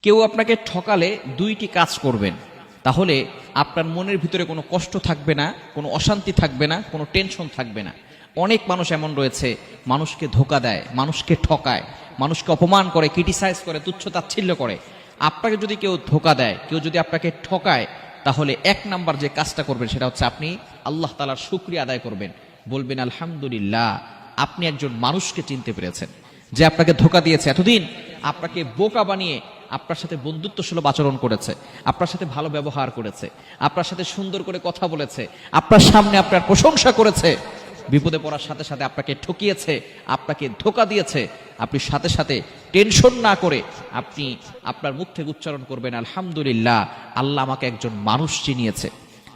কেউ আপনাকে ঠকালে দুইটি কাজ করবেন, তাহলে আপনার মনের ভিতরে কোনো কষ্ট থাকবে না, কোনো অশান্তি থাকবে না, কোনো টেনশন থাকবে না। অনেক মানুষ এমন রয়েছে, মানুষকে ধোকা দেয়, মানুষকে ঠকায়, মানুষকে অপমান করে, ক্রিটিসাইজ করে, তুচ্ছ-তাচ্ছিল্য করে। আপনাকে যদি কেউ ধোকা দেয়, কেউ যদি আপনাকে ঠকায়, তাহলে এক নাম্বার যে কাজটা করবেন সেটা হচ্ছে আপনি আল্লাহ তাআলার শুকরিয়া আদায় করবেন, বলবেন আলহামদুলিল্লাহ, আপনি একজন মানুষকে চিনতে পেরেছেন যে আপনাকে ধোকা দিয়েছে, এতদিন আপনাকে বোকা বানিয়ে আপনার সাথে বন্ধুত্বসুলভ আচরণ করেছে, আপনার সাথে ভালো ব্যবহার করেছে, আপনার সাথে সুন্দর করে কথা বলেছে, আপনার সামনে আপনার প্রশংসা করেছে, বিপদে পড়ার সাথে সাথে আপনাকে ঠকিয়েছে, আপনাকে ধোকা দিয়েছে। আপনি সাথে সাথে টেনশন না করে আপনি আপনার মুখ থেকে উচ্চারণ করবেন আলহামদুলিল্লাহ, আল্লাহ আমাকে একজন মানুষ চিনিয়েছে,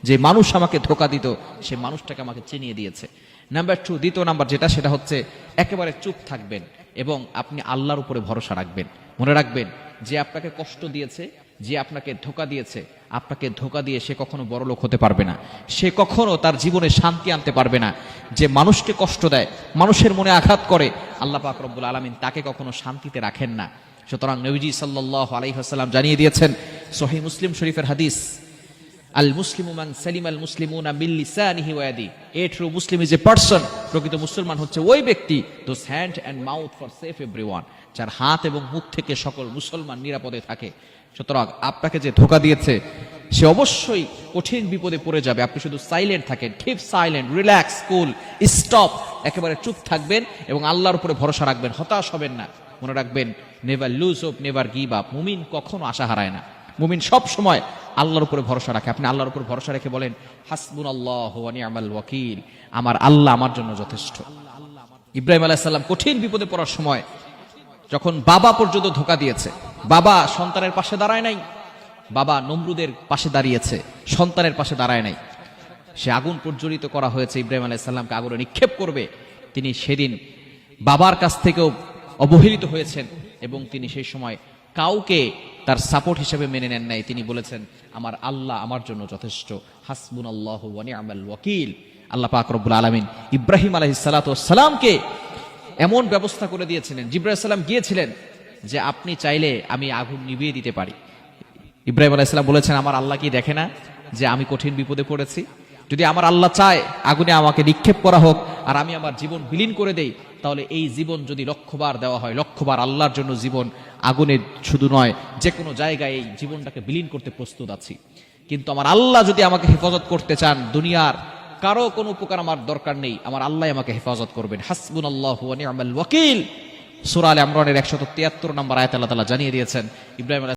যে মানুষ আমাকে ধোকা দিত সে মানুষটাকে আমাকে চিনিয়ে দিয়েছে। নাম্বার 2, দ্বিতীয় নাম্বার যেটা, সেটা হচ্ছে একেবারে চুপ থাকবেন এবং আপনি আল্লাহর উপরে ভরসা রাখবেন। মনে রাখবেন, যে আপনাকে কষ্ট দিয়েছে, যে আপনাকে ধোকা দিয়েছে, আপনাকে ধোকা দিয়ে সে কখনো বড় লোক হতে পারবে না, সে কখনো তার জীবনে শান্তি আনতে পারবে না। যে মানুষকে কষ্ট দেয়, মানুষের মনে আঘাত করে, আল্লাহ পাক রব্বুল আলামিন তাকে কখনো শান্তিতে রাখেন না। সুতরাং নবীজি সাল্লাল্লাহু আলাইহি ওয়াসাল্লাম জানিয়ে দিয়েছেন, সহিহ মুসলিম শরীফের হাদিস, আল মুসলিমু মান সালিমাল মুসলিমুনা মিন লিসানিহি ওয়া ইয়াদিহি, a true Muslim is a person, প্রকৃত মুসলমান হচ্ছে ওই ব্যক্তি, those hand and mouth for safe everyone, যার হাত এবং মুখ থেকে সকল মুসলমান নিরাপদে থাকে। সুতরাং আপনাকে যে ধোকা দিয়েছে সে অবশ্যই কঠিন বিপদে পড়ে যাবে। আপনি শুধু সাইলেন্ট থাকেন, কিপ সাইলেন্ট, রিল্যাক্স, কুল, স্টপ, একেবারে চুপ থাকবেন এবং আল্লাহর উপরে ভরসা রাখবেন, হতাশ হবেন না। মনে রাখবেন, never lose hope, never give up. মুমিন কখনো আশা হারায় না, মুমিন সব সময় আল্লাহর উপরে ভরসা রাখে। আপনি আল্লাহর উপর ভরসা রেখে বলেন হাসবুনাল্লাহু ওয়া নি'মাল ওয়াকিল, আমার আল্লাহ আমার জন্য যথেষ্ট। ইব্রাহিম আলাইহিস সালাম কঠিন বিপদে পড়ার সময় যখন বাবা পর্যন্ত ধোকা দিয়েছে, বাবা সন্তানের পাশে দাঁড়ায় নাই, বাবা নমরুদের পাশে দাঁড়িয়েছে, সন্তানের পাশে দাঁড়ায় নাই। সে আগুন প্রজ্বলিত করা হয়েছে, ইব্রাহিম আলাইহিস সালামকে আগুনে নিক্ষেপ করবে, তিনি সেদিন বাবার কাছ থেকেও অবহেলিত হয়েছেন এবং তিনি সেই সময় কাউকে তার সাপোর্ট হিসেবে মেনে নেন নাই। তিনি বলেছেন, আমার আল্লাহ আমার জন্য যথেষ্ট, হাসবুনাল্লাহু ওয়া নি'মাল ওয়াকিল। আল্লাহ পাক রব্বুল আলামিন ইব্রাহিম আলাইহিস সালাতু ওয়াস সালামকে এমন ব্যবস্থা করে দিয়েছিলেন, জিবরাইল আলাইহিস সালাম গিয়েছিলেন যে আপনি চাইলে আমি আগুন নিভিয়ে দিতে পারি। ইব্রাহিম আলাইহিস সালাম বলেছেন, আমার আল্লাহ কি দেখে না যে আমি কঠিন বিপদে পড়েছি? যদি আমার আল্লাহ চায় আগুনে আমাকে নিক্ষেপ করা হোক আর আমি আমার জীবন বিলীন করে দেই, তাহলে এই জীবন যদি লক্ষবার দেওয়া হয়, লক্ষবার আল্লাহর জন্য জীবন, আগুনে শুধু নয়, যে কোনো জায়গায় এই জীবনটাকে বিলীন করতে প্রস্তুত আছি। কিন্তু আমার আল্লাহ যদি আমাকে হেফাজত করতে চান, দুনিয়ার কারো কোনো উপকার আমার দরকার নেই, আমার আল্লাহ আমাকে হেফাজত করবেন। হাসবুনাল্লাহু ওয়া নি'মাল ওয়াকিল। সূরা আলে ইমরানের 173 নম্বর আয়াতে আল্লাহ তাআলা জানিয়ে দিয়েছেন, ইব্রাহিম